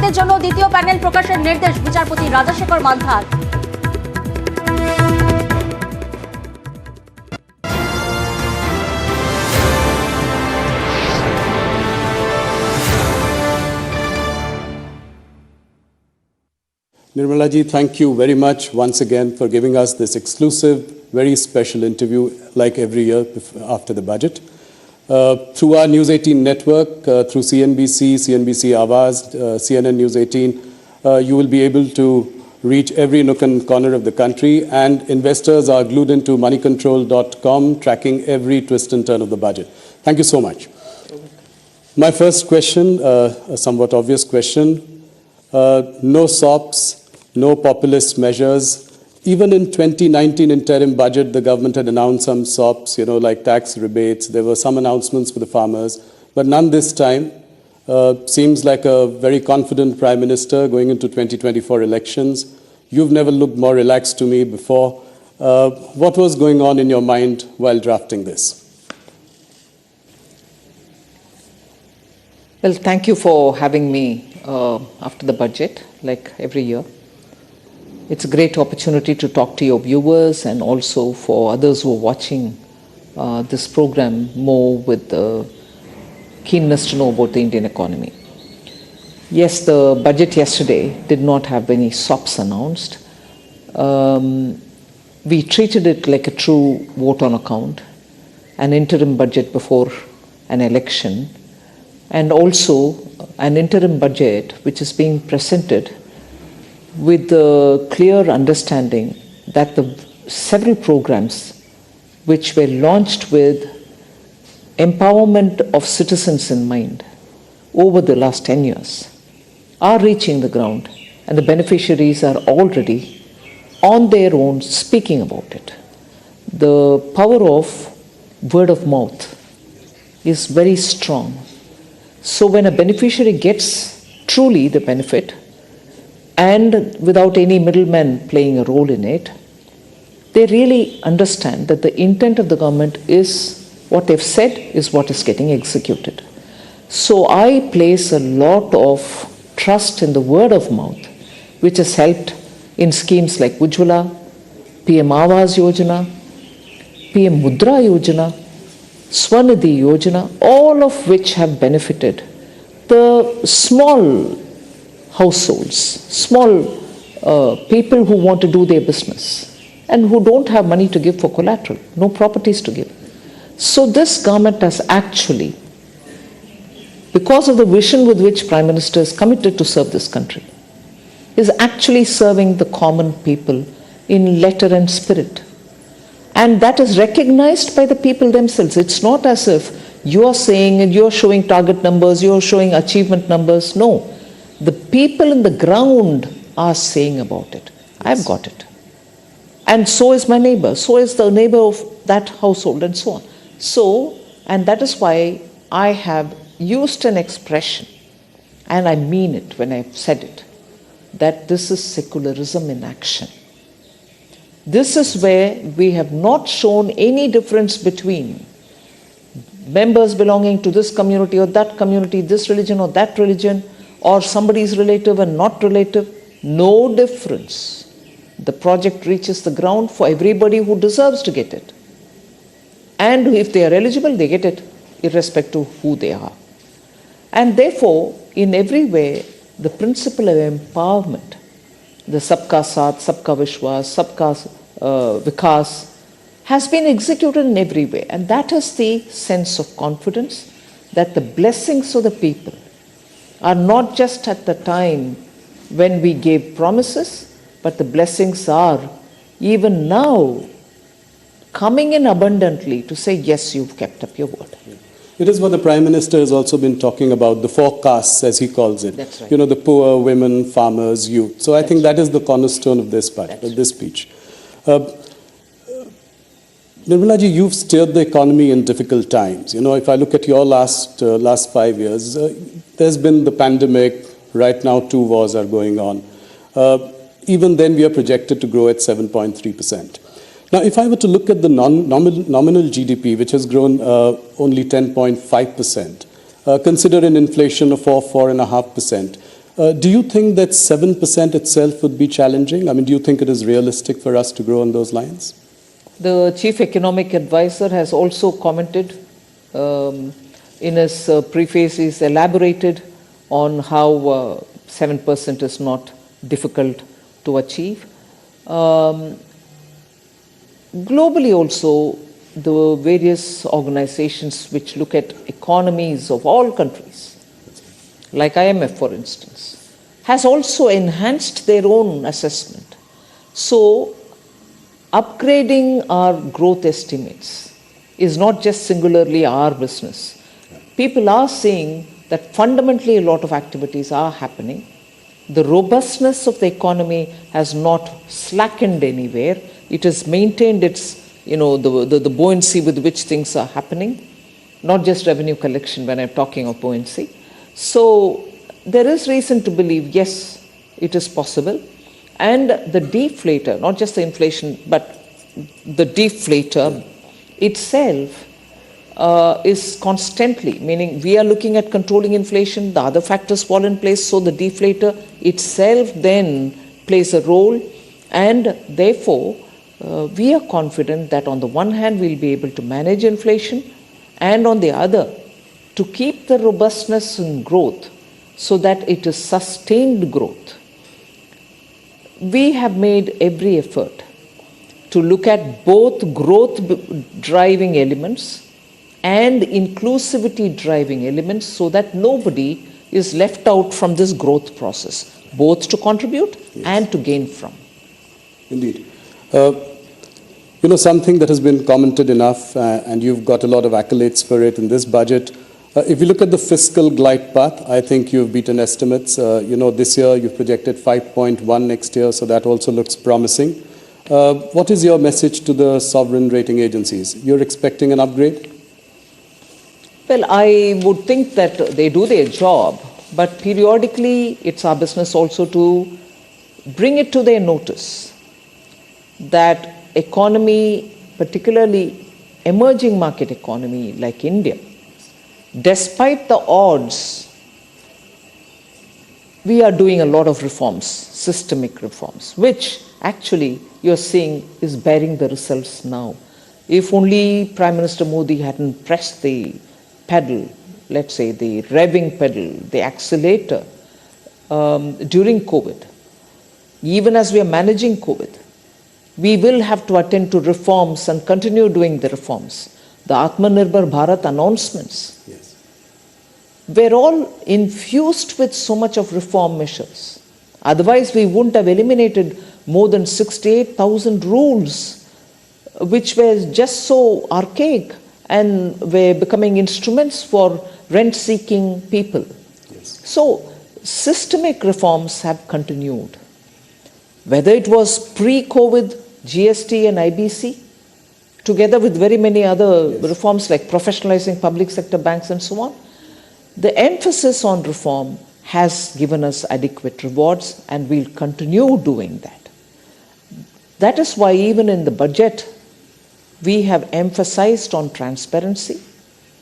আজকের জন্য দ্বিতীয় প্যানেল প্রকাশের নির্দেশ বিচারপতি Rajasekhar Mandhar. Nirmala ji, thank you very much once again for giving us this exclusive, very special interview like every year after the budget. Through our News 18 network, through CNBC, CNBC Awaz, CNN News 18, you will be able to reach every nook and corner of the country, and investors are glued into moneycontrol.com, tracking every twist and turn of the budget. Thank you so much. My first question, a somewhat obvious question, no SOPs, no populist measures. Even in 2019 interim budget, the government had announced some SOPs, like tax rebates. There were some announcements for the farmers, but none this time. Seems like a very confident Prime Minister going into 2024 elections. You've never looked more relaxed to me before. What was going on in your mind while drafting this? Well, thank you for having me after the budget, like every year. It's a great opportunity to talk to your viewers and also for others who are watching this program more with keenness to know about the Indian economy. Yes, the budget yesterday did not have any SOPs announced. We treated it like a true vote on account, an interim budget before an election, and also an interim budget which is being presented with the clear understanding that the several programs which were launched with empowerment of citizens in mind over the last 10 years are reaching the ground, and the beneficiaries are already on their own speaking about it. The power of word of mouth is very strong. So when a beneficiary gets truly the benefit and without any middlemen playing a role in it, they really understand that the intent of the government is what they've said is what is getting executed. So I place a lot of trust in the word of mouth, which has helped in schemes like Ujjwala, PM Awas Yojana, PM Mudra Yojana, Swanidhi Yojana, all of which have benefited the small households, small people who want to do their business and who don't have money to give for collateral, no properties to give. So this government has actually, because of the vision with which Prime Minister is committed to serve this country, is actually serving the common people in letter and spirit. And that is recognized by the people themselves. It's not as if you're saying and you're showing target numbers, you're showing achievement numbers. No. The people in the ground are saying about it. I've got it. And so is my neighbor. So is the neighbor of that household and so on. So, and that is why I have used an expression, and I mean it when I've said it, that this is secularism in action. This is where we have not shown any difference between members belonging to this community or that community, this religion or that religion, or somebody's relative and not relative. No difference. The project reaches the ground for everybody who deserves to get it. And if they are eligible, they get it, irrespective of who they are. And therefore, in every way, the principle of empowerment, the Sabka Saath, Sabka Vishwas, Sabka Vikas, has been executed in every way. And that is the sense of confidence that the blessings of the people are not just at the time when we gave promises, but the blessings are even now coming in abundantly to say, yes, you've kept up your word. It is what the Prime Minister has also been talking about, the four castes, as he calls it. That's right. The poor, women, farmers, youth. So I think that is the cornerstone of this part, of this speech. Nirmala ji, you've steered the economy in difficult times. If I look at your last 5 years, there's been the pandemic. Right now, 2 wars are going on. Even then, we are projected to grow at 7.3%. Now, if I were to look at the nominal GDP, which has grown only 10.5%, consider an inflation of 4.5%, Do you think that 7% itself would be challenging? I mean, do you think it is realistic for us to grow on those lines? The chief economic advisor has also commented in his preface. He's elaborated on how 7% is not difficult to achieve. Globally also, the various organizations which look at economies of all countries, like IMF for instance, has also enhanced their own assessment. So, upgrading our growth estimates is not just singularly our business. People are seeing that fundamentally a lot of activities are happening. The robustness of the economy has not slackened anywhere. It has maintained its, the buoyancy with which things are happening, not just revenue collection when I'm talking of buoyancy. So there is reason to believe, yes, it is possible. And the deflator, not just the inflation, but the deflator itself is constantly, meaning we are looking at controlling inflation, the other factors fall in place, so the deflator itself then plays a role, and therefore we are confident that on the one hand we'll be able to manage inflation, and on the other to keep the robustness in growth so that it is sustained growth. We have made every effort to look at both growth driving elements and inclusivity driving elements so that nobody is left out from this growth process, both to contribute and to gain from. Indeed. Something that has been commented enough, and you've got a lot of accolades for it in this budget. If you look at the fiscal glide path, I think you've beaten estimates. This year you've projected 5.1 next year, so that also looks promising. What is your message to the sovereign rating agencies? You're expecting an upgrade? Well, I would think that they do their job, but periodically it's our business also to bring it to their notice that economy, particularly emerging market economy like India, despite the odds, we are doing a lot of reforms, systemic reforms, which actually you're seeing is bearing the results now. If only Prime Minister Modi hadn't pressed the pedal, let's say the revving pedal, the accelerator during COVID, even as we are managing COVID, we will have to attend to reforms and continue doing the reforms. The Atmanirbhar Bharat announcements were all infused with so much of reform measures. Otherwise, we wouldn't have eliminated more than 68,000 rules, which were just so archaic and were becoming instruments for rent-seeking people. So, systemic reforms have continued. Whether it was pre-COVID, GST and IBC, together with very many other reforms like professionalizing public sector banks and so on, the emphasis on reform has given us adequate rewards, and we'll continue doing that. That is why even in the budget, we have emphasized on transparency.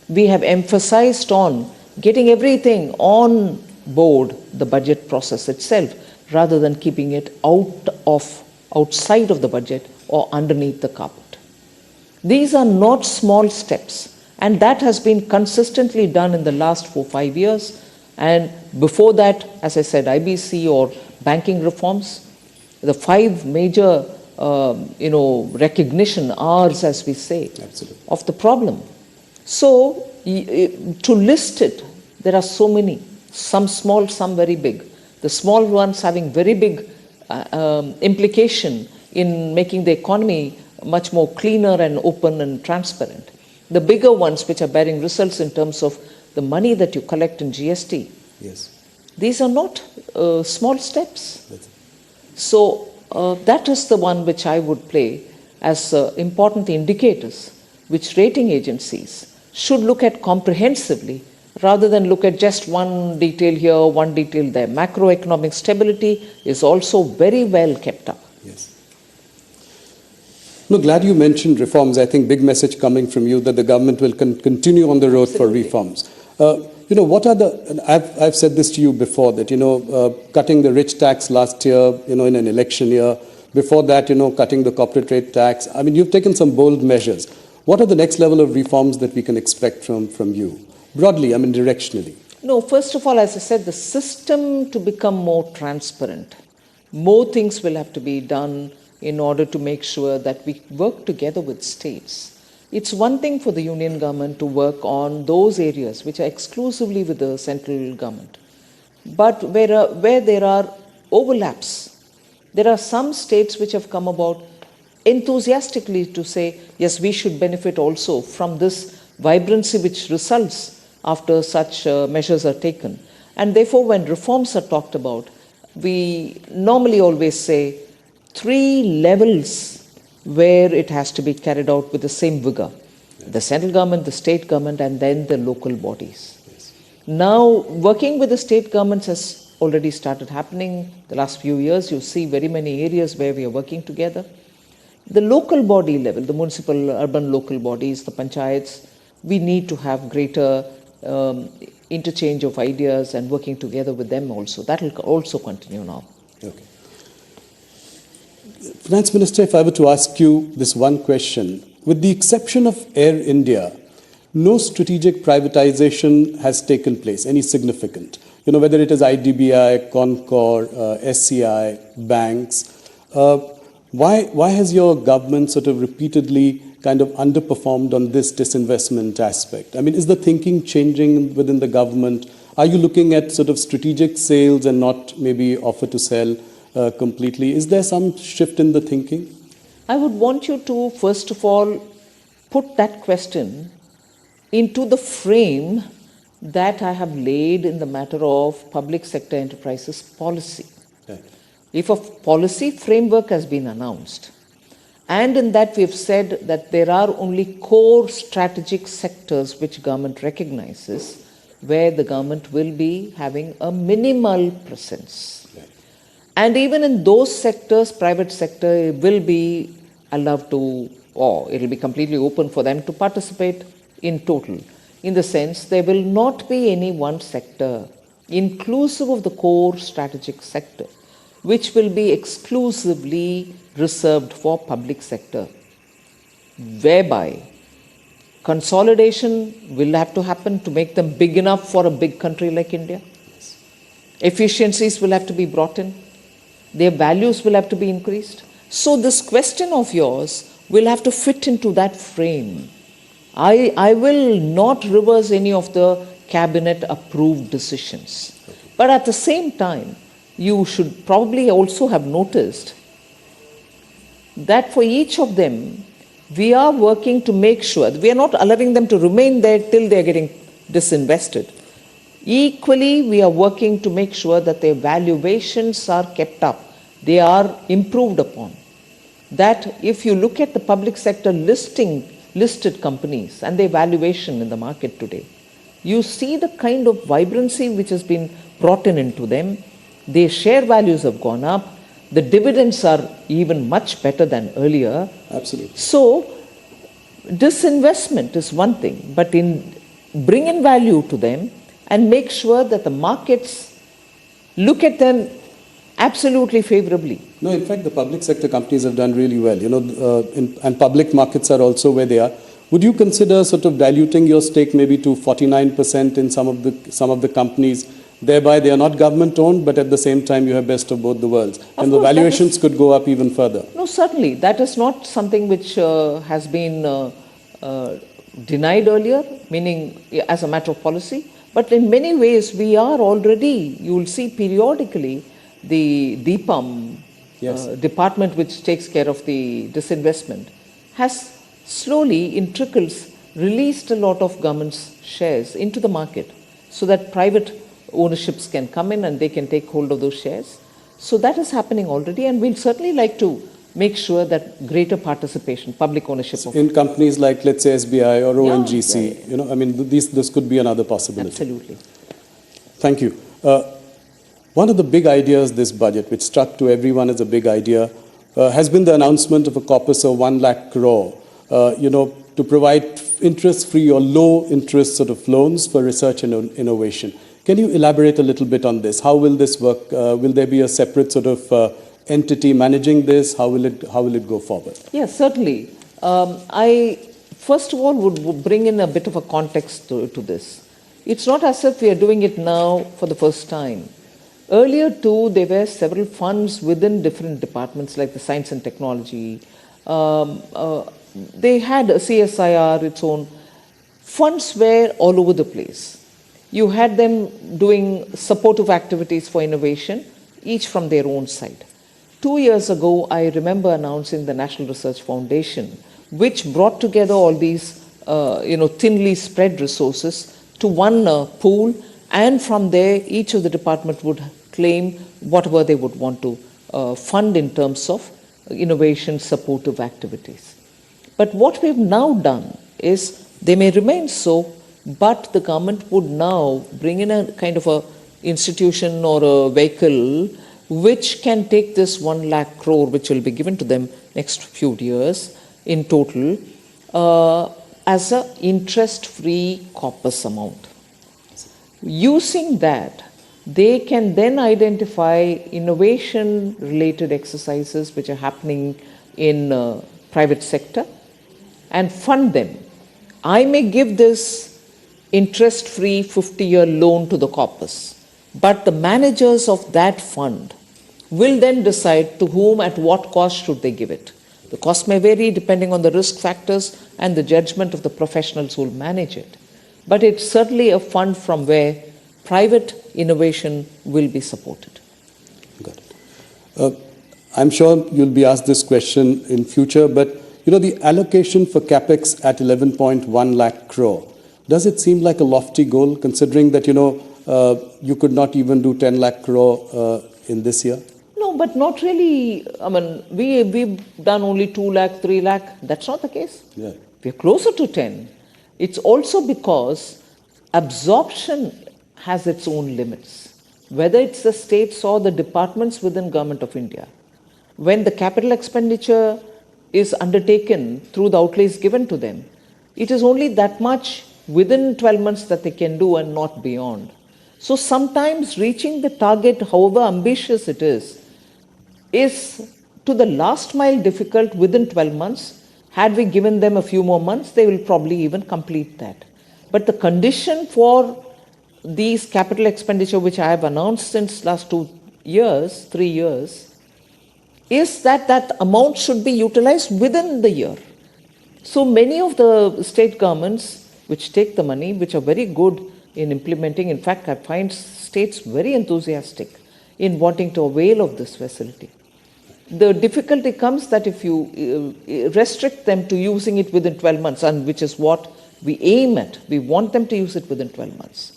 We have emphasized on getting everything on board the budget process itself, rather than keeping it outside of the budget or underneath the carpet. These are not small steps, and that has been consistently done in the last 4-5 years. And before that, as I said, IBC or banking reforms, the 5 major recognition, ours as we say, of the problem. So to list it, there are so many, some small, some very big. The small ones having very big implication in making the economy much more cleaner and open and transparent. The bigger ones which are bearing results in terms of the money that you collect in GST. These are not small steps. So that is the one which I would play as important indicators which rating agencies should look at comprehensively, rather than look at just one detail here, one detail there. Macroeconomic stability is also very well kept up. No, glad you mentioned reforms. I think big message coming from you that the government will continue on the road for reforms. what are the, and I've said this to you before, that, cutting the rich tax last year, in an election year, before that, cutting the corporate rate tax. I mean, you've taken some bold measures. What are the next level of reforms that we can expect from you? Broadly, I mean, directionally. No, first of all, as I said, the system to become more transparent. More things will have to be done in order to make sure that we work together with states. It's one thing for the union government to work on those areas which are exclusively with the central government. But where there are overlaps, there are some states which have come about enthusiastically to say, yes, we should benefit also from this vibrancy which results after such measures are taken. And therefore, when reforms are talked about, we normally always say 3 levels where it has to be carried out with the same vigor. The central government, the state government, and then the local bodies. Yes. Now, working with the state governments has already started happening. The last few years, you see very many areas where we are working together. The local body level, the municipal, urban local bodies, the panchayats, we need to have greater interchange of ideas and working together with them also. That will also continue now. Okay. Finance Minister, if I were to ask you this one question, with the exception of Air India, no strategic privatization has taken place, any significant. Whether it is IDBI, Concor, SCI, banks. Why has your government sort of repeatedly kind of underperformed on this disinvestment aspect? I mean, is the thinking changing within the government? Are you looking at sort of strategic sales and not maybe offer to sell completely? Is there some shift in the thinking? I would want you to, first of all, put that question into the frame that I have laid in the matter of public sector enterprises policy. Right. If a policy framework has been announced, and in that we have said that there are only core strategic sectors which government recognizes, where the government will be having a minimal presence. Right. And even in those sectors, private sector will be allowed to, or it will be completely open for them to participate in total. In the sense, there will not be any one sector, inclusive of the core strategic sector, which will be exclusively reserved for public sector, whereby consolidation will have to happen to make them big enough for a big country like India. Yes. Efficiencies will have to be brought in. Their values will have to be increased. So this question of yours will have to fit into that frame. I will not reverse any of the cabinet approved decisions. Okay. But at the same time, you should probably also have noticed that for each of them, we are working to make sure that we are not allowing them to remain there till they are getting disinvested. Equally, we are working to make sure that their valuations are kept up. They are improved upon. That if you look at the public sector listed companies and their valuation in the market today, you see the kind of vibrancy which has been brought into them. Their share values have gone up. The dividends are even much better than earlier. Absolutely. So, disinvestment is one thing, but in bring in value to them and make sure that the markets look at them absolutely favorably. No, in fact, the public sector companies have done really well, and public markets are also where they are. Would you consider sort of diluting your stake maybe to 49% in some of the companies? Thereby, they are not government owned, but at the same time, you have best of both the worlds. And the valuations could go up even further. No, certainly. That is not something which has been denied earlier, meaning as a matter of policy. But in many ways, we are already, you will see periodically, the DPAM department which takes care of the disinvestment has slowly, in trickles, released a lot of government's shares into the market so that private ownerships can come in and they can take hold of those shares. So that is happening already, and we'll certainly like to make sure that greater participation, public ownership of in companies like, let's say, SBI or ONGC, I mean, this could be another possibility. Absolutely. Thank you. One of the big ideas this budget, which struck to everyone as a big idea, has been the announcement of a corpus of 1 lakh crore, to provide interest-free or low-interest sort of loans for research and innovation. Can you elaborate a little bit on this? How will this work? Will there be a separate sort of entity managing this? How will it go forward? Yes, certainly. I first of all would bring in a bit of a context to this. It's not as if we are doing it now for the first time. Earlier too, there were several funds within different departments like the science and technology. They had a CSIR, its own. Funds were all over the place. You had them doing supportive activities for innovation, each from their own side. 2 years ago, I remember announcing the National Research Foundation, which brought together all these thinly spread resources to one pool, and from there, each of the department would claim whatever they would want to fund in terms of innovation supportive activities. But what we've now done is, they may remain so, but the government would now bring in a kind of a institution or a vehicle which can take this 1 lakh crore, which will be given to them next few years in total, as an interest-free corpus amount. Using that, they can then identify innovation-related exercises which are happening in private sector and fund them. I may give this interest-free 50-year loan to the corpus, but the managers of that fund will then decide to whom at what cost should they give it. The cost may vary depending on the risk factors and the judgment of the professionals who will manage it. But it's certainly a fund from where private innovation will be supported. Got it. I'm sure you'll be asked this question in future, but the allocation for capex at 11.1 lakh crore, does it seem like a lofty goal, considering that you could not even do 10 lakh crore in this year? No, but not really. I mean, we've done only 2 lakh, 3 lakh. That's not the case. Yeah. We're closer to 10. It's also because absorption has its own limits, whether it's the states or the departments within Government of India. When the capital expenditure is undertaken through the outlays given to them, it is only that much within 12 months that they can do and not beyond. So sometimes reaching the target, however ambitious it is to the last mile difficult within 12 months. Had we given them a few more months, they will probably even complete that. But the condition for these capital expenditure, which I have announced since last 3 years, is that amount should be utilized within the year. So many of the state governments which take the money, which are very good in implementing, in fact, I find states very enthusiastic in wanting to avail of this facility. The difficulty comes that if you restrict them to using it within 12 months, and which is what we aim at, we want them to use it within 12 months.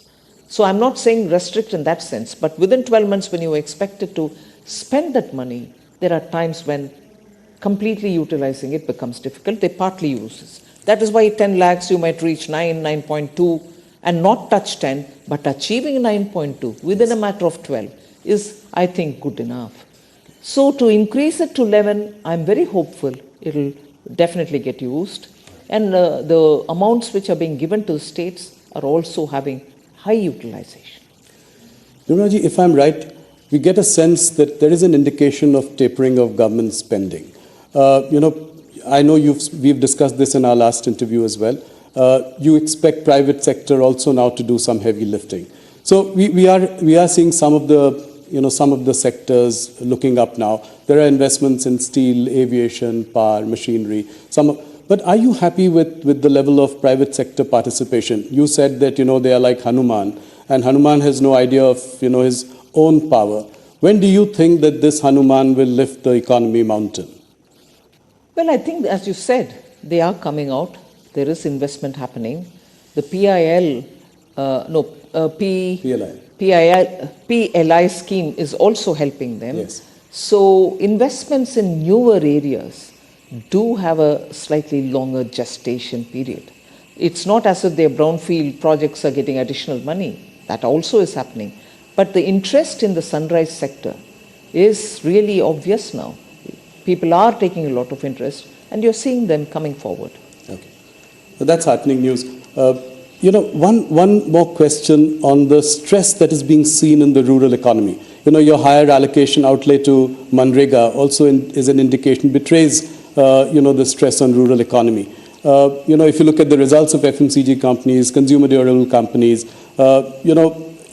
So I'm not saying restrict in that sense, but within 12 months when you are expected to spend that money, there are times when completely utilizing it becomes difficult. They partly use it. That is why 10 lakhs you might reach 9.2 and not touch 10, but achieving 9.2 within a matter of 12 is, I think, good enough. So to increase it to 11, I'm very hopeful it will definitely get used. And the amounts which are being given to the states are also having high utilization. Nirmala ji, if I'm right, we get a sense that there is an indication of tapering of government spending. I know we've discussed this in our last interview as well. You expect private sector also now to do some heavy lifting. So we are seeing some of the sectors looking up now. There are investments in steel, aviation, power, machinery. But are you happy with the level of private sector participation? You said that they are like Hanuman, and Hanuman has no idea of his own power. When do you think that this Hanuman will lift the economy mountain? Well, I think, as you said, they are coming out. There is investment happening. The PLI scheme is also helping them. Yes. So investments in newer areas do have a slightly longer gestation period. It's not as if their brownfield projects are getting additional money. That also is happening. But the interest in the sunrise sector is really obvious now. People are taking a lot of interest, and you're seeing them coming forward. Okay. That's heartening news. One more question on the stress that is being seen in the rural economy. Your higher allocation outlay to Manrega also is an indication, betrays, the stress on rural economy. If you look at the results of FMCG companies, consumer durable companies,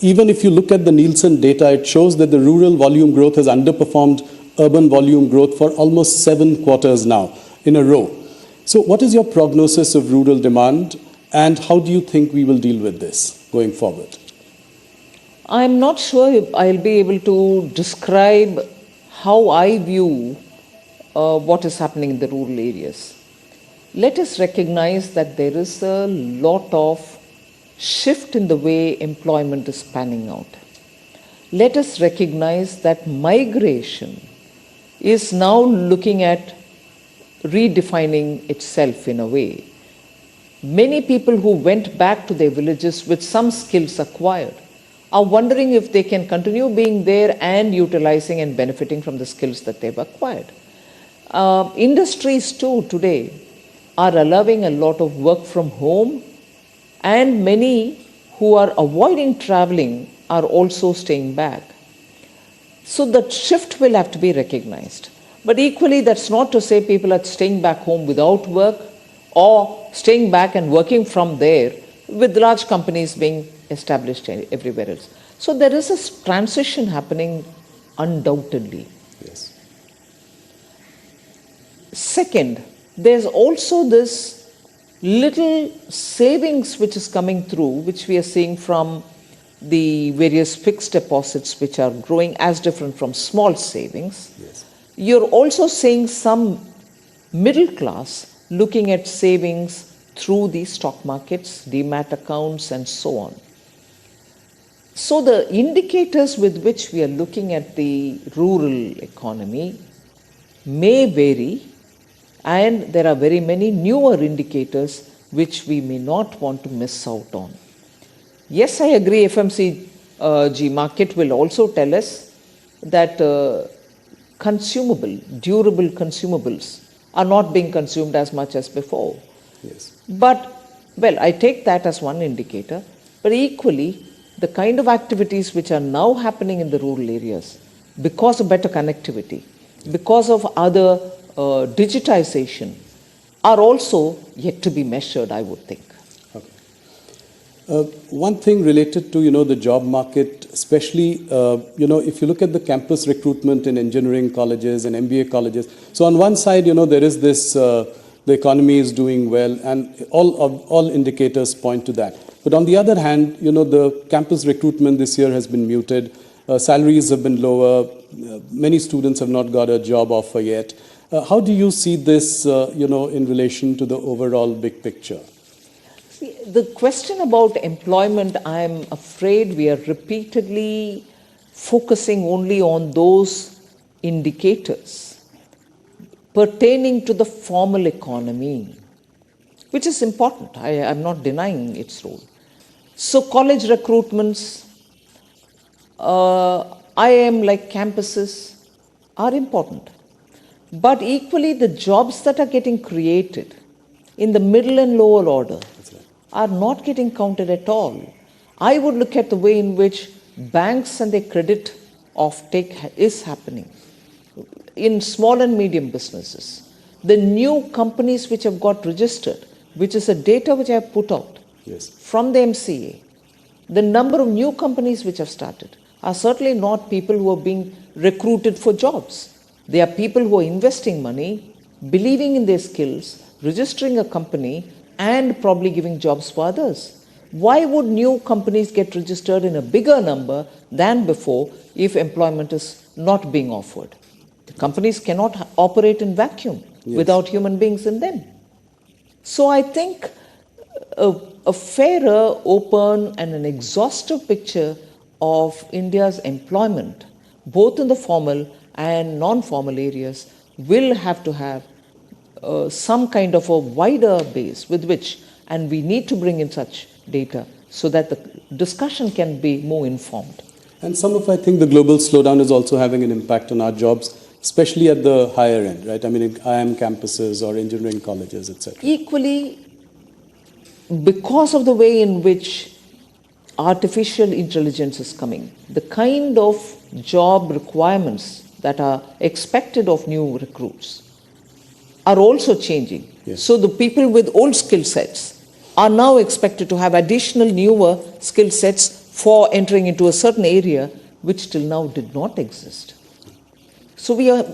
even if you look at the Nielsen data, it shows that the rural volume growth has underperformed urban volume growth for almost 7 quarters now in a row. So what is your prognosis of rural demand, and how do you think we will deal with this going forward? I'm not sure I'll be able to describe how I view what is happening in the rural areas. Let us recognize that there is a lot of shift in the way employment is panning out. Let us recognize that migration is now looking at redefining itself in a way. Many people who went back to their villages with some skills acquired are wondering if they can continue being there and utilizing and benefiting from the skills that they've acquired. Industries too today are allowing a lot of work from home, and many who are avoiding traveling are also staying back. So that shift will have to be recognized. But equally, that's not to say people are staying back home without work or staying back and working from there with large companies being established everywhere else. So there is a transition happening undoubtedly. Yes. Second, there's also this little savings which is coming through, which we are seeing from the various fixed deposits which are growing as different from small savings. Yes. You're also seeing some middle class looking at savings through the stock markets, demat accounts, and so on. So the indicators with which we are looking at the rural economy may vary, and there are very many newer indicators which we may not want to miss out on. Yes, I agree, FMCG market will also tell us that durable consumables are not being consumed as much as before. Yes. But, well, I take that as one indicator, but equally, the kind of activities which are now happening in the rural areas, because of better connectivity, because of other digitization, are also yet to be measured, I would think. Okay. One thing related to, the job market, especially, if you look at the campus recruitment in engineering colleges and MBA colleges. So on one side, there is this, the economy is doing well, and all indicators point to that. But on the other hand, the campus recruitment this year has been muted. Salaries have been lower. Many students have not got a job offer yet. How do you see this, in relation to the overall big picture? See, the question about employment, I'm afraid we are repeatedly focusing only on those indicators pertaining to the formal economy, which is important. I'm not denying its role. So college recruitments, IIM like campuses are important. But equally, the jobs that are getting created in the middle and lower order are not getting counted at all. I would look at the way in which banks and their credit offtake is happening in small and medium businesses. The new companies which have got registered, which is a data which I have put out from the MCA, the number of new companies which have started are certainly not people who are being recruited for jobs. They are people who are investing money, believing in their skills, registering a company, and probably giving jobs for others. Why would new companies get registered in a bigger number than before if employment is not being offered? The companies cannot operate in vacuum without human beings in them. So I think a fairer, open, and an exhaustive picture of India's employment, both in the formal and non-formal areas, will have to have some kind of a wider base with which, and we need to bring in such data so that the discussion can be more informed. And I think the global slowdown is also having an impact on our jobs, especially at the higher end, right? I mean, in IIM campuses or engineering colleges, etc. Equally, because of the way in which artificial intelligence is coming, the kind of job requirements that are expected of new recruits are also changing. Yes. So the people with old skill sets are now expected to have additional newer skill sets for entering into a certain area which till now did not exist. So we are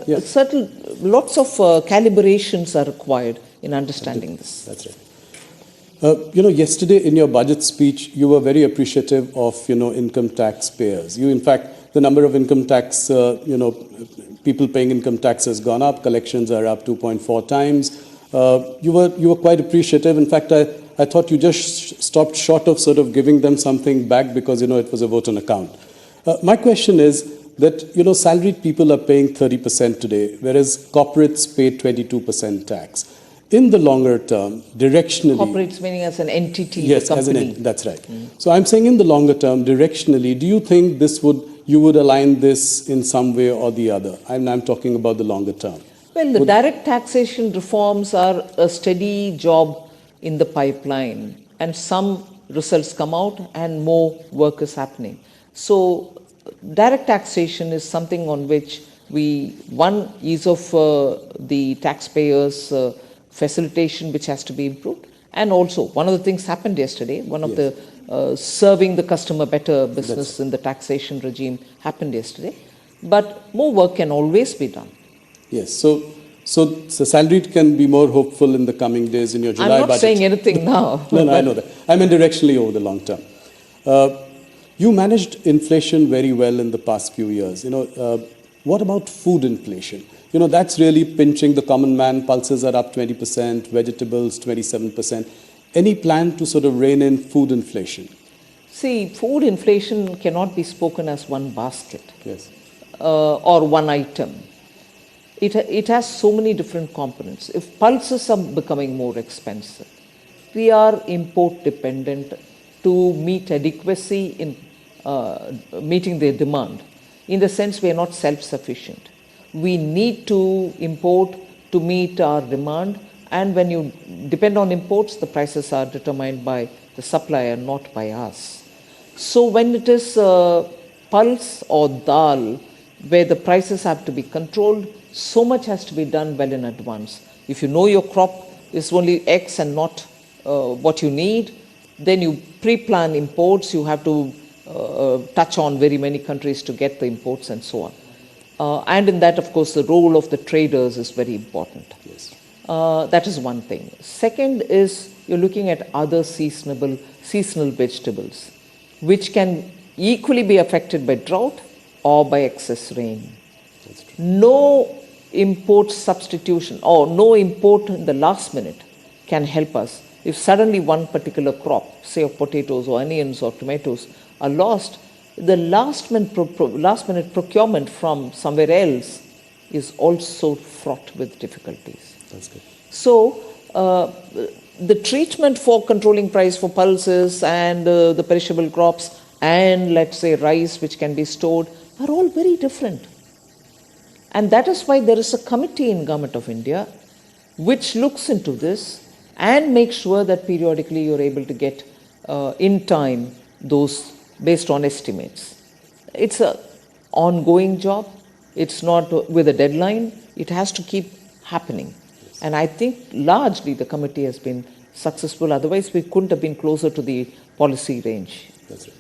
lots of calibrations are required in understanding this. That's right. Yesterday in your budget speech, you were very appreciative of, income tax payers. In fact, the number of income tax, people paying income tax has gone up. Collections are up 2.4 times. You were quite appreciative. In fact, I thought you just stopped short of sort of giving them something back because, it was a vote on account. My question is that, salaried people are paying 30% today, whereas corporates pay 22% tax. In the longer term, directionally... Corporates meaning as an entity, yes, the company. That's right. So I'm saying in the longer term, directionally, do you think you would align this in some way or the other? I'm talking about the longer term. Well, the direct taxation reforms are a steady job in the pipeline, and some results come out and more work is happening. So direct taxation is something on which ease of the taxpayers' facilitation which has to be improved, and also one of the things happened yesterday, one of the serving the customer better business in the taxation regime happened yesterday, but more work can always be done. Yes, so salaried can be more hopeful in the coming days in your July budget. I'm not saying anything now. No, I know that. I mean directionally over the long term. You managed inflation very well in the past few years. What about food inflation? That's really pinching the common man. Pulses are up 20%, vegetables 27%. Any plan to sort of rein in food inflation? See, food inflation cannot be spoken as one basket. Yes. Or one item. It has so many different components. If pulses are becoming more expensive, we are import dependent to meet adequacy in meeting their demand. In the sense we are not self-sufficient. We need to import to meet our demand, and when you depend on imports, the prices are determined by the supplier, not by us. So when it is pulse or dal, where the prices have to be controlled, so much has to be done well in advance. If you know your crop is only X and not what you need, then you pre-plan imports. You have to touch on very many countries to get the imports and so on. And in that, of course, the role of the traders is very important. Yes. That is one thing. Second is you're looking at other seasonal vegetables, which can equally be affected by drought or by excess rain. No import substitution or no import in the last minute can help us. If suddenly one particular crop, say of potatoes or onions or tomatoes, are lost, the last minute procurement from somewhere else is also fraught with difficulties. That's good. So the treatment for controlling price for pulses and the perishable crops and let's say rice which can be stored are all very different. And that is why there is a committee in Government of India which looks into this and makes sure that periodically you're able to get in time those based on estimates. It's an ongoing job. It's not with a deadline. It has to keep happening. Yes. And I think largely the committee has been successful. Otherwise, we couldn't have been closer to the policy range. That's right.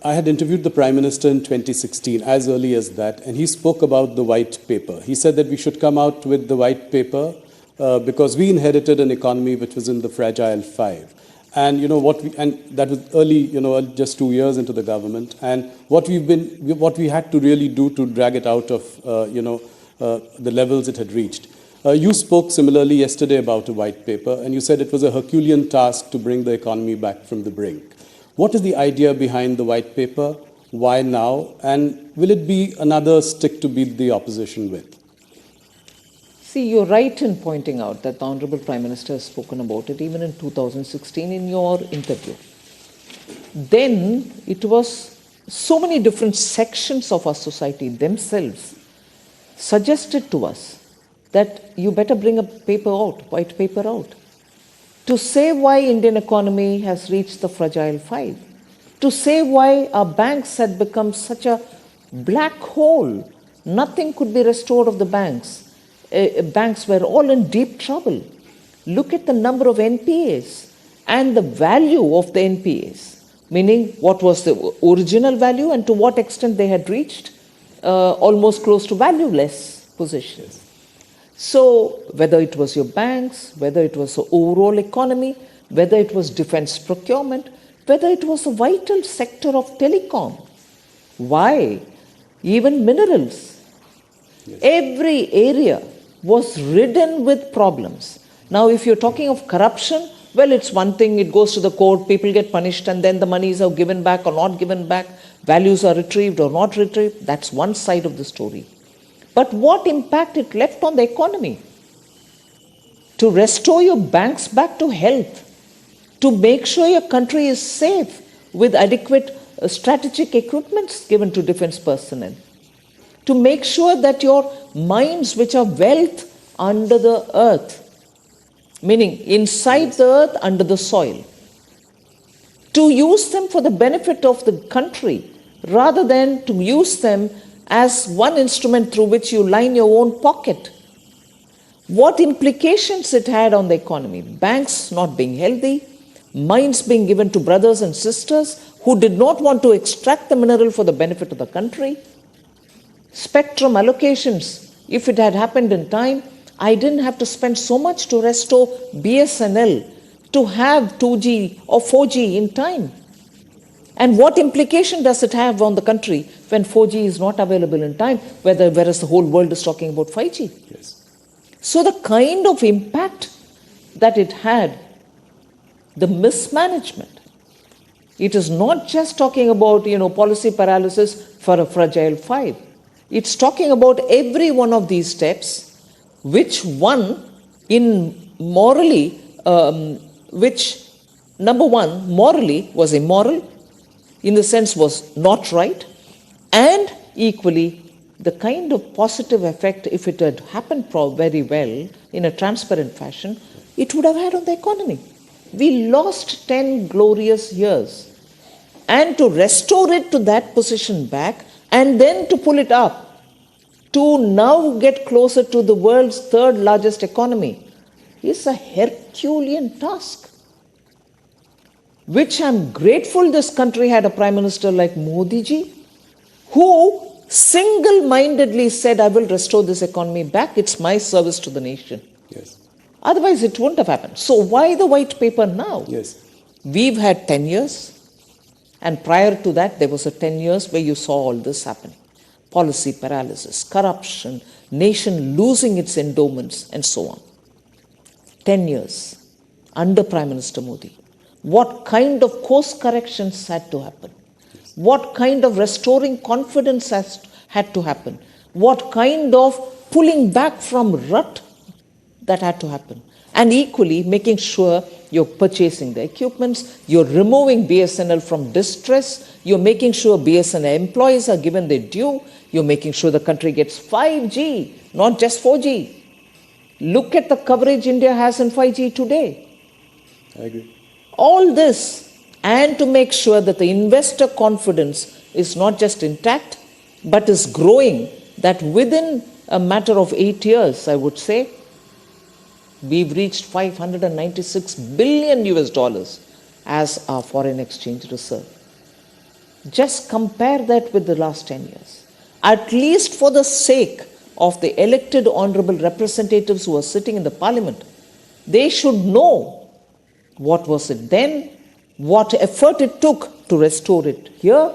I had interviewed the Prime Minister in 2016, as early as that, and he spoke about the white paper. He said that we should come out with the white paper because we inherited an economy which was in the fragile five. And that was early, just 2 years into the government. And what we had to really do to drag it out of, the levels it had reached. You spoke similarly yesterday about a white paper, and you said it was a Herculean task to bring the economy back from the brink. What is the idea behind the white paper? Why now? And will it be another stick to beat the opposition with? See, you're right in pointing out that the Honorable Prime Minister has spoken about it even in 2016 in your interview. Then it was so many different sections of our society themselves suggested to us that you better bring a paper out, white paper out. to say why Indian economy has reached the fragile five, to say why our banks had become such a black hole. Nothing could be restored of the banks. Banks were all in deep trouble. Look at the number of NPAs and the value of the NPAs, meaning what was the original value and to what extent they had reached almost close to valueless positions. So whether it was your banks, whether it was the overall economy, whether it was defense procurement, whether it was a vital sector of telecom, why? Even minerals. Yes. Every area was ridden with problems. Now, if you're talking of corruption, well, it's one thing, it goes to the court, people get punished, and then the monies are given back or not given back, values are retrieved or not retrieved. That's one side of the story. But what impact it left on the economy? To restore your banks back to health, to make sure your country is safe with adequate strategic equipments given to defense personnel, to make sure that your mines, which are wealth under the earth, meaning inside the earth, under the soil, to use them for the benefit of the country rather than to use them as one instrument through which you line your own pocket. What implications it had on the economy? Banks not being healthy, mines being given to brothers and sisters who did not want to extract the mineral for the benefit of the country. Spectrum allocations, if it had happened in time, I didn't have to spend so much to restore BSNL to have 2G or 4G in time. And what implication does it have on the country when 4G is not available in time, whereas the whole world is talking about 5G? Yes. So the kind of impact that it had, the mismanagement, it is not just talking about, policy paralysis for a fragile five. It's talking about every one of these steps, which one in morally, which number one, morally was immoral, in the sense was not right, and equally the kind of positive effect, if it had happened very well in a transparent fashion, it would have had on the economy. We lost 10 glorious years, and to restore it to that position back and then to pull it up to now get closer to the world's third largest economy is a Herculean task, which I'm grateful this country had a Prime Minister like Modi ji, who single-mindedly said, I will restore this economy back. It's my service to the nation. Yes. Otherwise, it wouldn't have happened. So why the white paper now? Yes. We've had 10 years. And prior to that, there was a 10 years where you saw all this happening. Policy paralysis, corruption, nation losing its endowments, and so on. 10 years under Prime Minister Modi. What kind of course corrections had to happen? What kind of restoring confidence had to happen? What kind of pulling back from rut that had to happen? And equally, making sure you're purchasing the equipments, you're removing BSNL from distress, you're making sure BSNL employees are given their due, you're making sure the country gets 5G, not just 4G. Look at the coverage India has in 5G today. I agree. All this, and to make sure that the investor confidence is not just intact, but is growing, that within a matter of 8 years, I would say, we've reached $596 billion as our foreign exchange reserve. Just compare that with the last 10 years. At least for the sake of the elected honorable representatives who are sitting in the parliament, they should know what was it then, what effort it took to restore it here,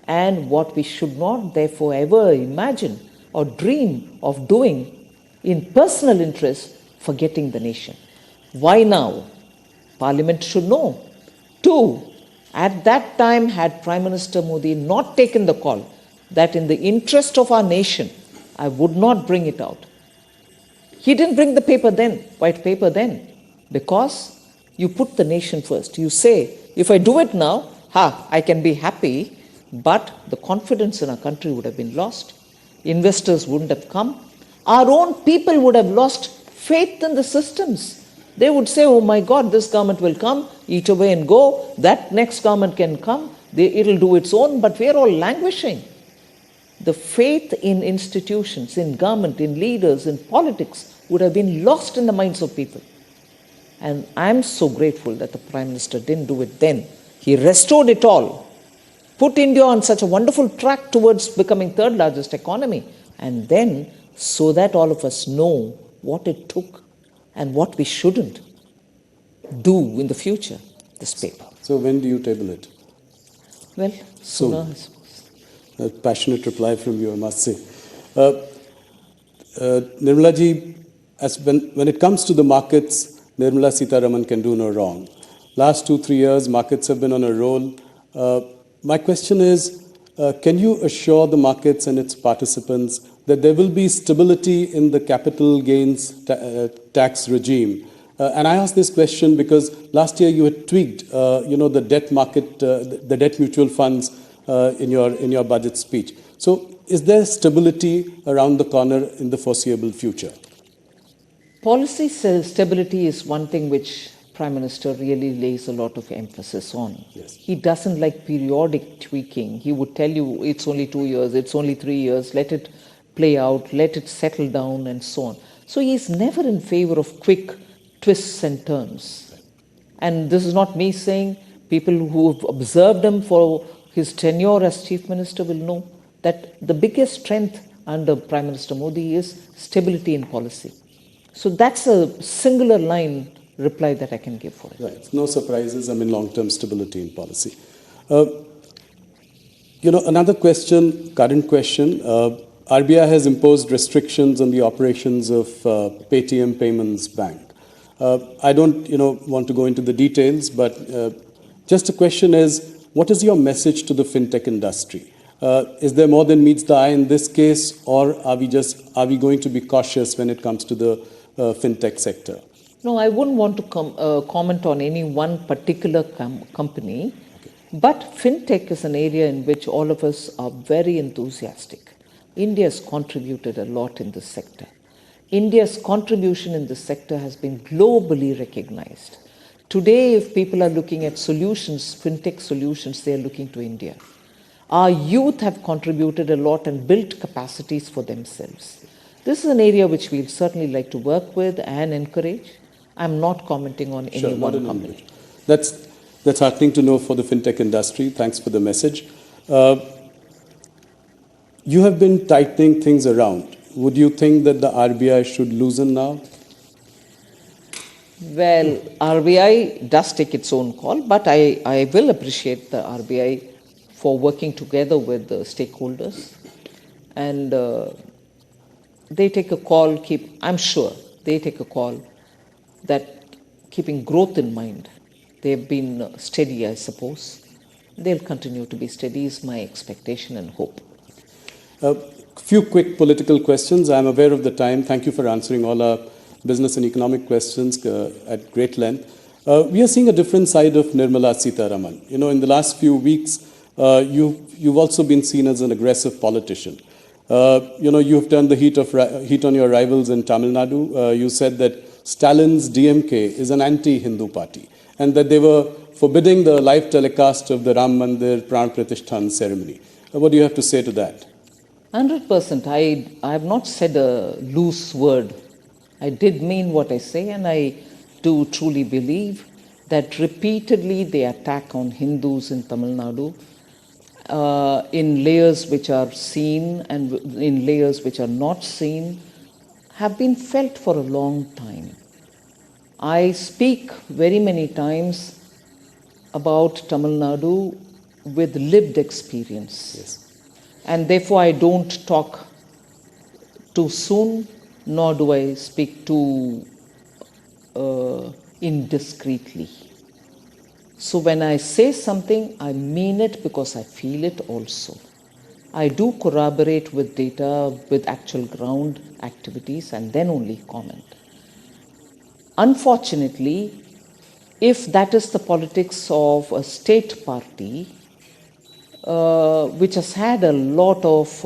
and what we should not therefore ever imagine or dream of doing in personal interest, forgetting the nation. Why now? Parliament should know. 2, at that time, had Prime Minister Modi not taken the call that in the interest of our nation, I would not bring it out. He didn't bring the paper then, white paper then, because you put the nation first. You say, if I do it now, I can be happy, but the confidence in our country would have been lost. Investors wouldn't have come. Our own people would have lost faith in the systems. They would say, oh my God, this government will come, eat away and go. That next government can come. It'll do its own, but we're all languishing. The faith in institutions, in government, in leaders, in politics would have been lost in the minds of people. And I'm so grateful that the Prime Minister didn't do it then. He restored it all, put India on such a wonderful track towards becoming third largest economy, and then so that all of us know what it took and what we shouldn't do in the future, this paper. So when do you table it? Well, sooner, I suppose. A passionate reply from you, I must say. Nirmala ji, when it comes to the markets, Nirmala Sitharaman can do no wrong. Last 2-3 years, markets have been on a roll. My question is, can you assure the markets and its participants that there will be stability in the capital gains tax regime? And I ask this question because last year you had tweaked, the debt market, the debt mutual funds in your budget speech. So, is there stability around the corner in the foreseeable future? Policy stability is one thing which Prime Minister really lays a lot of emphasis on. Yes. He doesn't like periodic tweaking. He would tell you it's only 2 years, it's only 3 years, let it play out, let it settle down and so on. So he's never in favor of quick twists and turns. And this is not me saying, people who have observed him for his tenure as Chief Minister will know that the biggest strength under Prime Minister Modi is stability in policy. So that's a singular line reply that I can give for it. Right. No surprises. I mean, long-term stability in policy. Another question, current question. RBI has imposed restrictions on the operations of Paytm Payments Bank. I don't, want to go into the details, but just a question is, what is your message to the fintech industry? Is there more than meets the eye in this case, or are we going to be cautious when it comes to the fintech sector? No, I wouldn't want to comment on any one particular company, but fintech is an area in which all of us are very enthusiastic. India has contributed a lot in this sector. India's contribution in this sector has been globally recognized. Today, if people are looking at solutions, fintech solutions, they are looking to India. Our youth have contributed a lot and built capacities for themselves. This is an area which we'll certainly like to work with and encourage. I'm not commenting on any one company. That's heartening to know for the fintech industry. Thanks for the message. You have been tightening things around. Would you think that the RBI should loosen now? Well, RBI does take its own call, but I will appreciate the RBI for working together with the stakeholders. And they take a call, I'm sure they take a call that keeping growth in mind. They've been steady, I suppose. They'll continue to be steady is my expectation and hope. A few quick political questions. I'm aware of the time. Thank you for answering all our business and economic questions at great length. We are seeing a different side of Nirmala Sitharaman. In the last few weeks, you've also been seen as an aggressive politician. You've turned the heat on your rivals in Tamil Nadu. You said that Stalin's DMK is an anti-Hindu party and that they were forbidding the live telecast of the Ram Mandir Pran Pratishthan ceremony. What do you have to say to that? 100%. I have not said a loose word. I did mean what I say, and I do truly believe that repeatedly they attack on Hindus in Tamil Nadu in layers which are seen and in layers which are not seen have been felt for a long time. I speak very many times about Tamil Nadu with lived experience. Yes. And therefore I don't talk too soon, nor do I speak too indiscreetly. So when I say something, I mean it because I feel it also. I do corroborate with data, with actual ground activities, and then only comment. Unfortunately, if that is the politics of a state party, which has had a lot of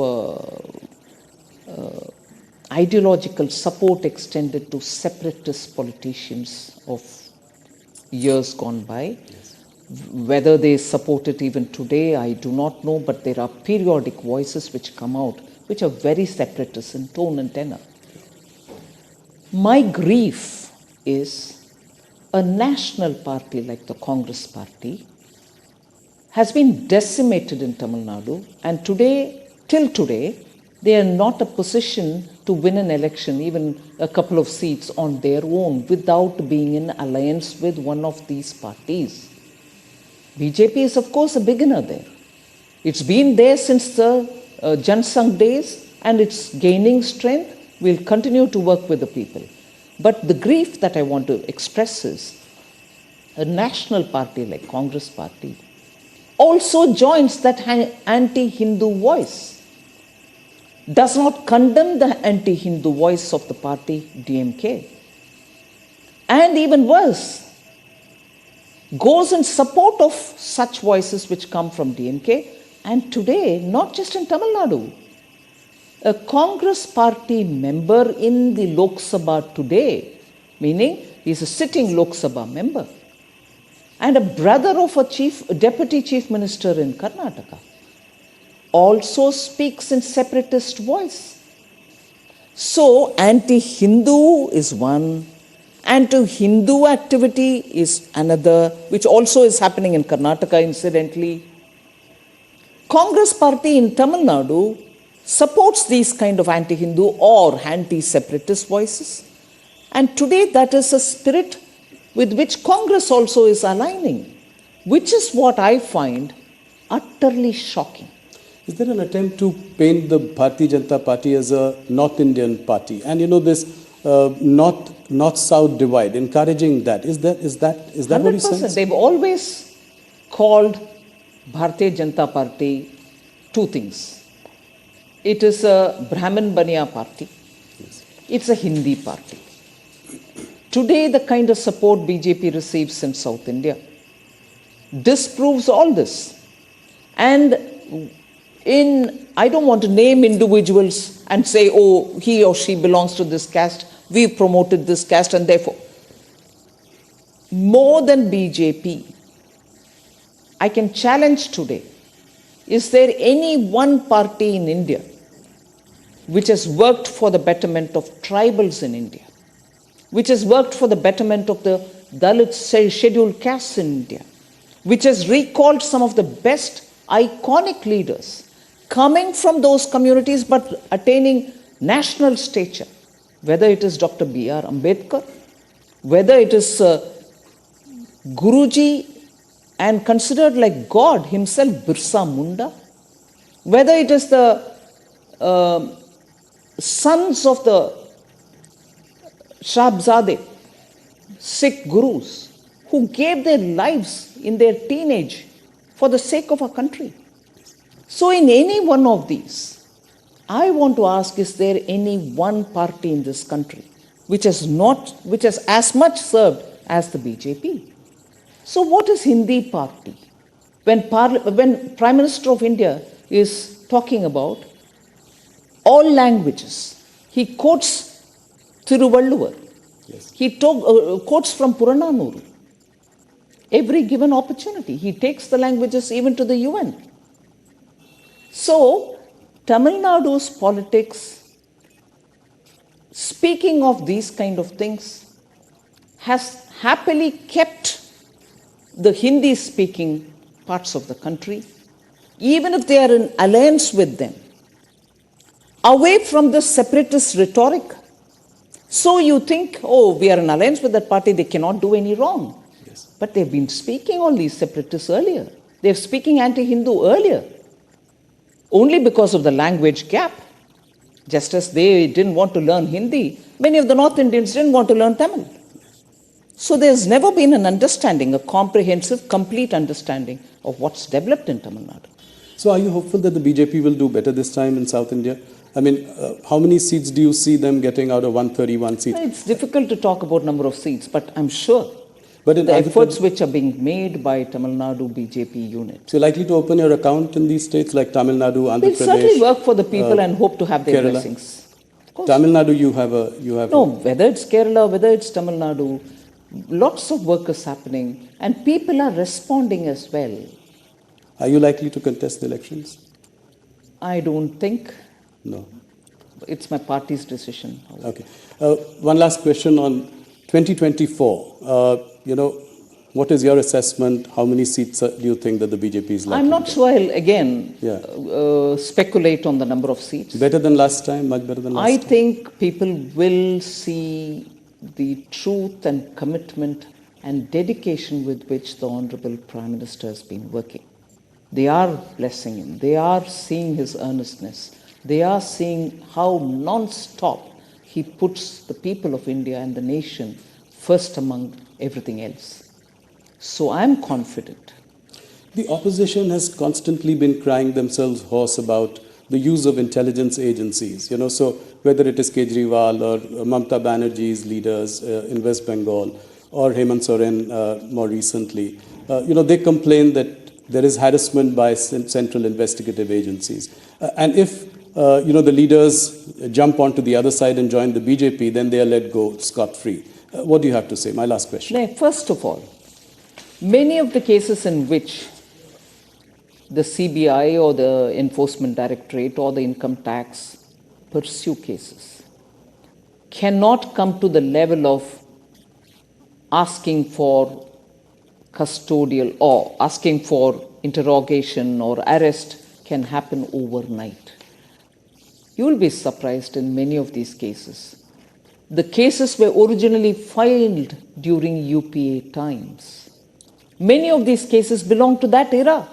ideological support extended to separatist politicians of years gone by. Whether they support it even today, I do not know, but there are periodic voices which come out which are very separatist in tone and tenor. My grief is a national party like the Congress party has been decimated in Tamil Nadu, and today, till today, they are not a position to win an election, even a couple of seats on their own, without being in alliance with one of these parties. BJP is, of course, a beginner there. It's been there since the Jansangh days, and it's gaining strength. We'll continue to work with the people. But the grief that I want to express is a national party like Congress party also joins that anti-Hindu voice, does not condemn the anti-Hindu voice of the party DMK, and even worse, goes in support of such voices which come from DMK. And today, not just in Tamil Nadu, a Congress party member in the Lok Sabha today, meaning he's a sitting Lok Sabha member, and a brother of a deputy chief minister in Karnataka, also speaks in separatist voice. So anti-Hindu is one, anti-Hindu activity is another, which also is happening in Karnataka incidentally. Congress party in Tamil Nadu supports these kind of anti-Hindu or anti-separatist voices. And today that is a spirit with which Congress also is aligning, which is what I find utterly shocking. Is there an attempt to paint the Bharatiya Janata Party as a North Indian party? And this North-South divide, encouraging that. Is that what you sense? They've always called Bharatiya Janata Party two things. It is a Brahmin Baniya party. Yes. It's a Hindi party. Today, the kind of support BJP receives in South India disproves all this. And I don't want to name individuals and say, oh, he or she belongs to this caste, we promoted this caste, and therefore, more than BJP, I can challenge today, is there any one party in India which has worked for the betterment of tribals in India, which has worked for the betterment of the Dalit scheduled castes in India, which has recalled some of the best iconic leaders coming from those communities but attaining national stature, whether it is Dr. B.R. Ambedkar, whether it is Guruji and considered like God himself, Birsa Munda, whether it is the sons of the Shabzade, Sikh gurus, who gave their lives in their teenage for the sake of our country. So in any one of these, I want to ask, is there any one party in this country which has as much served as the BJP? So what is Hindi party? When Prime Minister of India is talking about all languages, he quotes Thiruvalluvar. Yes. He quotes from Purananuru. Every given opportunity, he takes the languages even to the UN. So, Tamil Nadu's politics, speaking of these kind of things, has happily kept the Hindi-speaking parts of the country, even if they are in alliance with them, away from the separatist rhetoric. So you think, oh, we are in alliance with that party, they cannot do any wrong. Yes. But they've been speaking all these separatists earlier. They're speaking anti-Hindu earlier. Only because of the language gap. Just as they didn't want to learn Hindi, many of the North Indians didn't want to learn Tamil. So there's never been an understanding, a comprehensive, complete understanding of what's developed in Tamil Nadu. So are you hopeful that the BJP will do better this time in South India? I mean, how many seats do you see them getting out of 131 seats? It's difficult to talk about number of seats, but I'm sure the efforts which are being made by Tamil Nadu BJP unit. So you're likely to open your account in these states like Tamil Nadu, Andhra Pradesh? We'll certainly work for the people and hope to have their Kerala. blessings. course. Tamil Nadu, you have No, whether it's Kerala, whether it's Tamil Nadu, lots of work is happening and people are responding as well. Are you likely to contest the elections? I don't think. No. It's my party's decision. Okay. One last question on 2024. What is your assessment? How many seats do you think that the BJP is likely I'm not to get? sure I'll again speculate on the number of seats. Better than last time? Much better than last I time? think people will see the truth and commitment and dedication with which the Honorable Prime Minister has been working. They are blessing him. They are seeing his earnestness. They are seeing how non-stop he puts the people of India and the nation first among everything else. So I'm confident. The opposition has constantly been crying themselves hoarse about the use of intelligence agencies. So whether it is Kejriwal or Mamata Banerjee's leaders in West Bengal or Hemant Soren more recently, they complain that there is harassment by central investigative agencies. And if the leaders jump onto the other side and join the BJP, then they are let go scot-free. What do you have to say? My last question. First of all, many of the cases in which the CBI or the Enforcement Directorate or the Income Tax pursue cases cannot come to the level of asking for custodial or asking for interrogation or arrest can happen overnight. You will be surprised in many of these cases. The cases were originally filed during UPA times. Many of these cases belong to that era.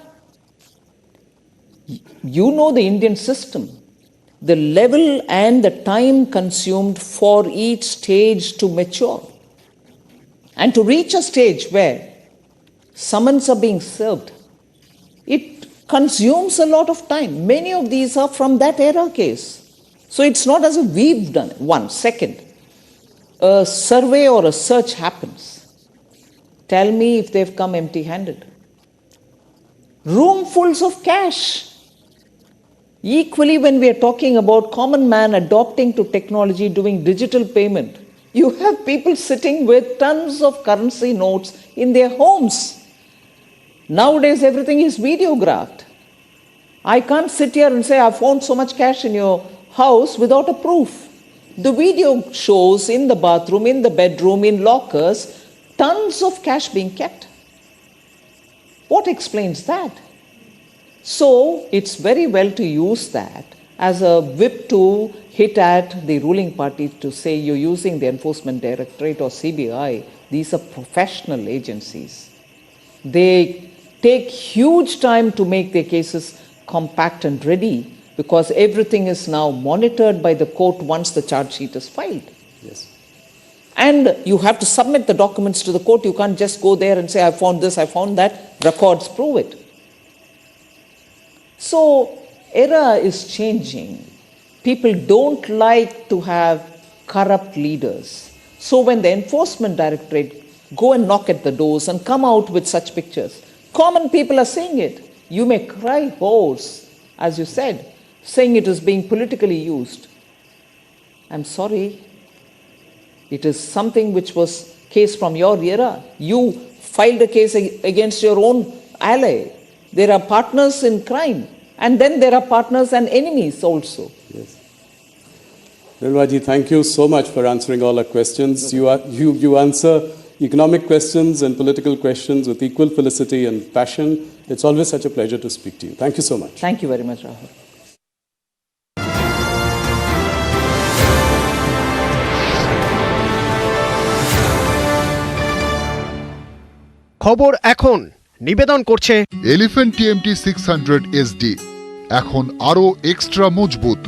You know the Indian system, the level and the time consumed for each stage to mature. And to reach a stage where summons are being served, it consumes a lot of time. Many of these are from that era case. So it's not as if we've done it. One, second, a survey or a search happens. Tell me if they've come empty-handed. Roomfuls of cash. Equally, when we are talking about common man adopting to technology, doing digital payment, you have people sitting with tons of currency notes in their homes. Nowadays, everything is videographed. I can't sit here and say, I found so much cash in your house without a proof. The video shows in the bathroom, in the bedroom, in lockers, tons of cash being kept. What explains that? So it's very well to use that as a whip to hit at the ruling party to say you're using the Enforcement Directorate or CBI. These are professional agencies. They take huge time to make their cases compact and ready because everything is now monitored by the court once the charge sheet is filed. Yes. And you have to submit the documents to the court. You can't just go there and say, I found this, I found that. Records prove it. So, era is changing. People don't like to have corrupt leaders. So when the Enforcement Directorate go and knock at the doors and come out with such pictures, common people are seeing it. You may cry hoarse, as you said, saying it is being politically used. I'm sorry. It is something which was case from your era. You filed a case against your own ally. There are partners in crime. And then there are partners and enemies also. Yes. Nirmalaji, thank you so much for answering all our questions. You answer economic questions and political questions with equal felicity and passion. It's always such a pleasure to speak to you. Thank you so much. Thank you very much, Rahul. খবর এখন নিবেদন করছে elephant TMT 600 SD এখন আরো extra মজবুত।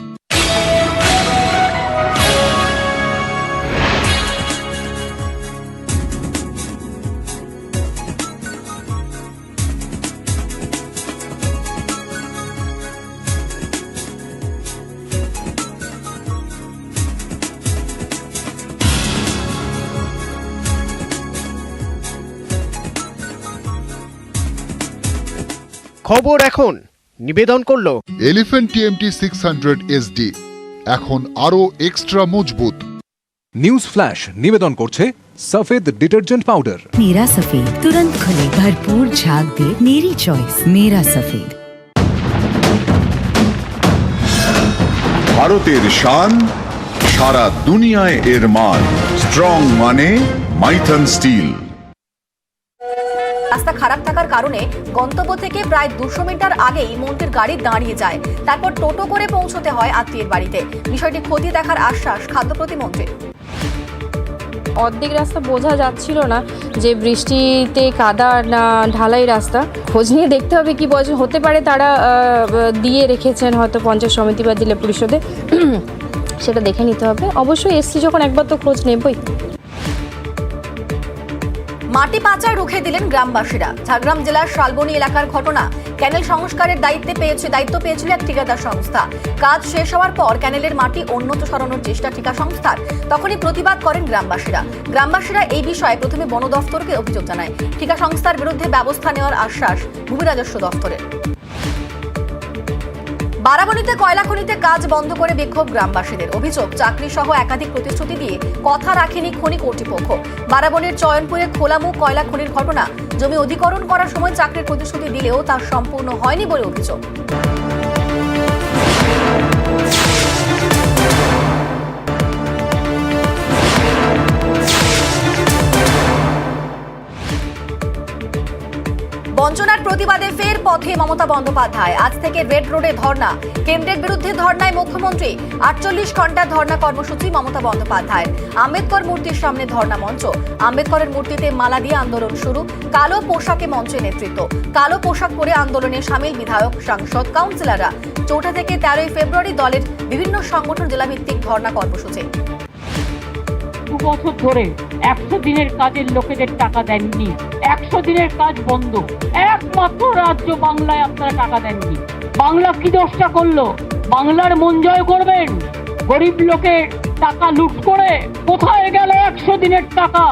খবর এখন নিবেদন করলো এলিফ্যান্ট টিএমটি 600 SD এখন আরও এক্সট্রা মজবুত। নিউজ ফ্ল্যাশ নিবেদন করছে सफेद डिटर्जेंट पाउडर। मेरा सफेद तुरंत खुले, भरपूर झाग दे, मेरी चॉइस मेरा सफेद। ভারতের শান, সারা দুনিয়ায় এর মান। স্ট্রং মানে মাইথন স্টিল। রাস্তা খারাপ থাকার কারণে গন্তব্য থেকে প্রায় 200 মিটার আগেই মন্ত্রীর গাড়ি দাঁড়িয়ে যায়। তারপর টোটো করে পৌঁছতে হয় আত্মীয়ের বাড়িতে। বিষয়টি খতিয়ে দেখার আশ্বাস খাদ্য প্রতিমন্ত্রীর। অর্ধেক রাস্তা বোঝা যাচ্ছিল না যে বৃষ্টিতে কাদা না ঢালাই রাস্তা। খোঁজ নিয়ে দেখতে হবে কি বলছে, হতে পারে তারা দিয়ে রেখেছেন হয়তো পঞ্চায়েত সমিতি বা জেলা পরিষদে, সেটা দেখে নিতে হবে। অবশ্যই এসছি যখন একবার তো খোঁজ নেবই। মাটি পাচার রুখে দিলেন গ্রামবাসীরা। ঝাড়গ্রাম জেলার শালবনী এলাকার ঘটনা। ক্যানেল সংস্কারের দায়িত্ব পেয়েছিল এক ঠিকাদার সংস্থা। কাজ শেষ হওয়ার পর ক্যানেলের মাটি অন্যত্র সরানোর চেষ্টা ঠিকা সংস্থার। তখনই প্রতিবাদ করেন গ্রামবাসীরা এই বিষয়ে প্রথমে বন দফতরকে অভিযোগ জানায়। ঠিকা সংস্থার বিরুদ্ধে ব্যবস্থা নেওয়ার আশ্বাস ভূমি রাজস্ব দফতরের। বারাবণীতে কয়লা খনিতে কাজ বন্ধ করে বিক্ষোভ গ্রামবাসীদের। অভিযোগ, চাকরি সহ একাধিক প্রতিশ্রুতি দিয়ে কথা রাখেনি খনি কর্তৃপক্ষ। বারাবণীর চয়নপুরে খোলামুখ কয়লা খনির ঘটনা। জমি অধিকরণ করার সময় চাকরির প্রতিশ্রুতি দিলেও তা সম্পূর্ণ হয়নি বলে অভিযোগ। বঞ্চনার প্রতিবাদে ফের পথে মমতা বন্দ্যোপাধ্যায়। আজ থেকে রেড রোডে ধর্ণা। কেন্দ্রের বিরুদ্ধে ধর্ণায় মুখ্যমন্ত্রী। 48 ঘন্টা ধর্ণা কর্মসূচি মমতা বন্দ্যোপাধ্যায়ের। আম্বেদকর মূর্তির সামনে ধর্ণা মঞ্চ। আম্বেদকরের মূর্তিতে মালা দিয়ে আন্দোলন শুরু। কালো পোশাকে মঞ্চে নেতৃত্ব। কালো পোশাক পরে আন্দোলনে সামিল বিধায়ক, সাংসদ, কাউন্সিলররা। 4 থেকে 13 ফেব্রুয়ারি দলের বিভিন্ন সংগঠন জেলাভিত্তিক ধর্ণা কর্মসূচি। 2 বছর ধরে 100 দিনের কাজের লোকেদের টাকা দেননি। 100 দিনের কাজ বন্ধ। একমাত্র রাজ্য বাংলায় আপনারা টাকা দেননি। বাংলা কি দোষটা করলো? বাংলার মন জয় করবেন? গরিব লোকের টাকা লুট করে কোথায় গেল 100 দিনের টাকা?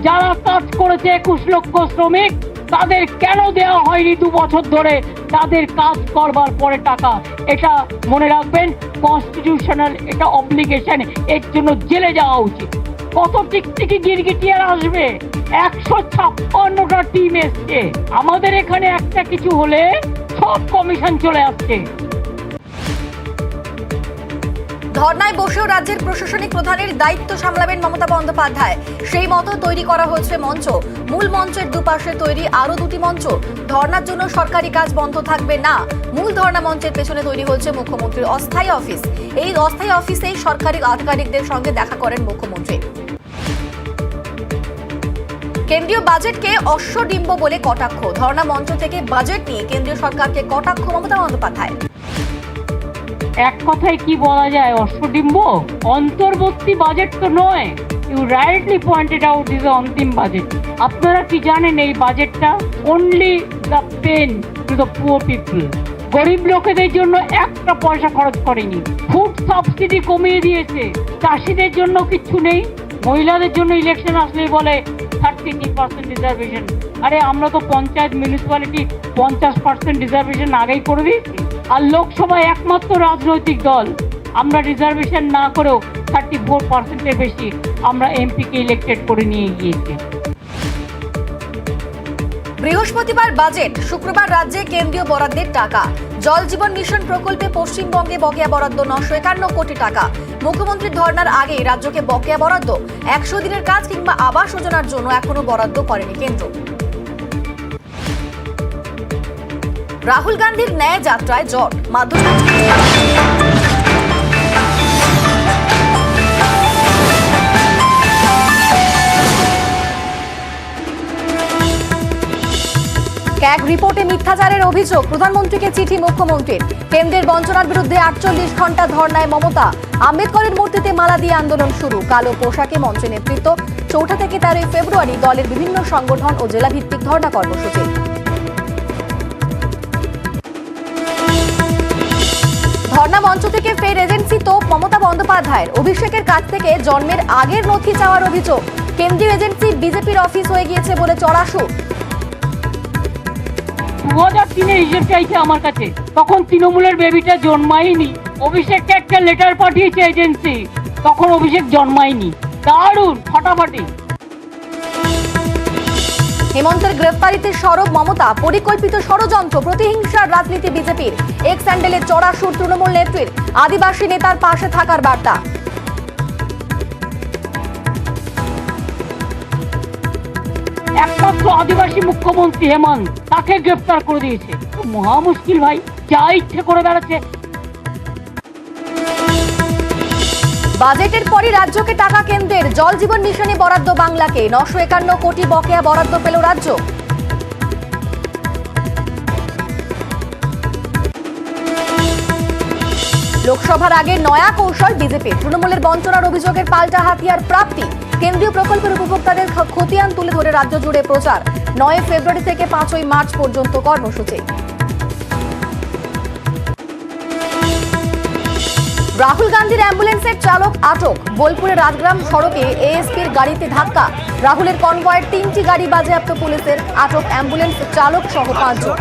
যারা কাজ করেছে 21 লক্ষ শ্রমিক, তাদের কেন দেওয়া হয়নি 2 বছর ধরে তাদের কাজ করবার পরে টাকা? এটা মনে রাখবেন, কনস্টিটিউশনাল এটা অব্লিগেশন। এর জন্য জেলে যাওয়া উচিত। কত টিকটিকি গিরগিটিয়ার আসবে? 156টা টিম এসছে। আমাদের এখানে একটা কিছু হলে সব কমিশন চলে আসছে। ধর্নায় বসেও রাজ্যের প্রশাসনিক প্রধানের দায়িত্ব সামলাবেন মমতা বন্দ্যোপাধ্যায়। সেই মতো তৈরি করা হয়েছে মঞ্চ। মূল মঞ্চের দুপাশে তৈরি আরো 2টি মঞ্চ। ধর্নার জন্য সরকারি কাজ বন্ধ থাকবে না। মূল ধর্না মঞ্চের পেছনে তৈরি হয়েছে মুখ্যমন্ত্রীর অস্থায়ী অফিস। এই অস্থায়ী অফিসেই সরকারি আধিকারিকদের সঙ্গে দেখা করেন মুখ্যমন্ত্রী। কেন্দ্রীয় বাজেটকে অশ্বডিম্ব বলে কটাক্ষ। ধর্না মঞ্চ থেকে বাজেট নিয়ে কেন্দ্রীয় সরকারকে কটাক্ষ মমতা বন্দ্যোপাধ্যায়। এক কথায় কি বলা যায়? অশ্বডিম্ব। অন্তর্বর্তী বাজেট তো নয়। You rightly pointed out this অন্তিম বাজেট। আপনারা কি জানেন এই বাজেটটা only the pain to the poor people. গরিব লোকেদের জন্য একটা পয়সা খরচ করেনি। ফুড সাবসিডি কমিয়ে দিয়েছে। চাষিদের জন্য কিছু নেই। মহিলাদের জন্য ইলেকশন আসলেই বলে 33% রিজার্ভেশন। আরে আমরা তো পঞ্চায়েত মিউনিসিপ্যালিটি 50% রিজার্ভেশন আগেই করে দিয়েছি। আর লোকসভায় একমাত্র রাজনৈতিক দল আমরা রিজার্ভেশন না করেও 34%-এর বেশি আমরা এমপিকে ইলেক্টেড করে নিয়ে গিয়েছি। বৃহস্পতিবার বাজেট, শুক্রবার রাজ্যে কেন্দ্রীয় বরাদ্দের টাকা। জল জীবন মিশন প্রকল্পে পশ্চিমবঙ্গে বকেয়া বরাদ্দ 951 কোটি টাকা। মুখ্যমন্ত্রীর ধর্নার আগে রাজ্যকে বকেয়া বরাদ্দ 100 দিনের কাজ কিংবা আবাস যোজনার জন্য এখনো বরাদ্দ করেনি কেন্দ্র। রাহুল গান্ধীর ন্যায় যাত্রায় জট। মাধ্যমিক ক্যাগ রিপোর্টে মিথ্যাচারের অভিযোগ। প্রধানমন্ত্রীকে চিঠি মুখ্যমন্ত্রীর। কেন্দ্রের বঞ্চনার বিরুদ্ধে 48 ঘন্টা ধর্নায় মমতা। আম্বেদকরের মূর্তিতে মালা দিয়ে আন্দোলন শুরু। কালো পোশাকে মঞ্চে নেতৃত্ব। 4 থেকে 13 ফেব্রুয়ারি দলের বিভিন্ন সংগঠন ও জেলাভিত্তিক ধর্না কর্মসূচি। ধর্না মঞ্চ থেকে ফের এজেন্সি তোপ মমতা বন্দ্যোপাধ্যায়ের। অভিষেকের কাছ থেকে জন্মের আগের নথি চাওয়ার অভিযোগ। কেন্দ্রীয় এজেন্সি বিজেপির অফিস হয়ে গিয়েছে বলে চড়াশু। 2003-এ হিসেব চাইছে আমার কাছে, তখন তৃণমূলের বেবিটা জন্মায়নি। অভিষেককে একটা লেটার পাঠিয়েছে এজেন্সি, তখন অভিষেক জন্মায়নি। দারুণ, ফাটাফাটি। হেমন্তের গ্রেফতারিতে সরব মমতা, পরিকল্পিত ষড়যন্ত্র, প্রতিহিংসার রাজনীতি বিজেপির। এক্স হ্যান্ডেলে চড়া সুর তৃণমূল নেত্রীর, আদিবাসী নেতার পাশে থাকার বার্তা। একমাত্র আদিবাসী মুখ্যমন্ত্রী হেমন্ত, তাকে গ্রেফতার করে দিয়েছে। মহা মুশকিল ভাই, যা ইচ্ছে করে বেড়াচ্ছে। বাজেটের পরই রাজ্যকে টাকা কেন্দ্রের, জল জীবন মিশনে বরাদ্দ বাংলাকে। 951 কোটি বকেয়া বরাদ্দ পেল রাজ্য। লোকসভার আগে নয়া কৌশল বিজেপি, তৃণমূলের বঞ্চনার অভিযোগের পাল্টা হাতিয়ার প্রাপ্তি। কেন্দ্রীয় প্রকল্পের উপভোক্তাদের খতিয়ান তুলে ধরে রাজ্য জুড়ে প্রচার। 9 ফেব্রুয়ারি থেকে 5 মার্চ পর্যন্ত কর্মসূচি। রাহুল গান্ধীর অ্যাম্বুলেন্সের চালক আটক, বোলপুরের রাজগ্রাম সড়কে এএসপির গাড়িতে ধাক্কা। রাহুলের কনভয়ের 3টি গাড়ি বাজেয়াপ্ত পুলিশের, আটক অ্যাম্বুলেন্স চালক সহ 5 জন।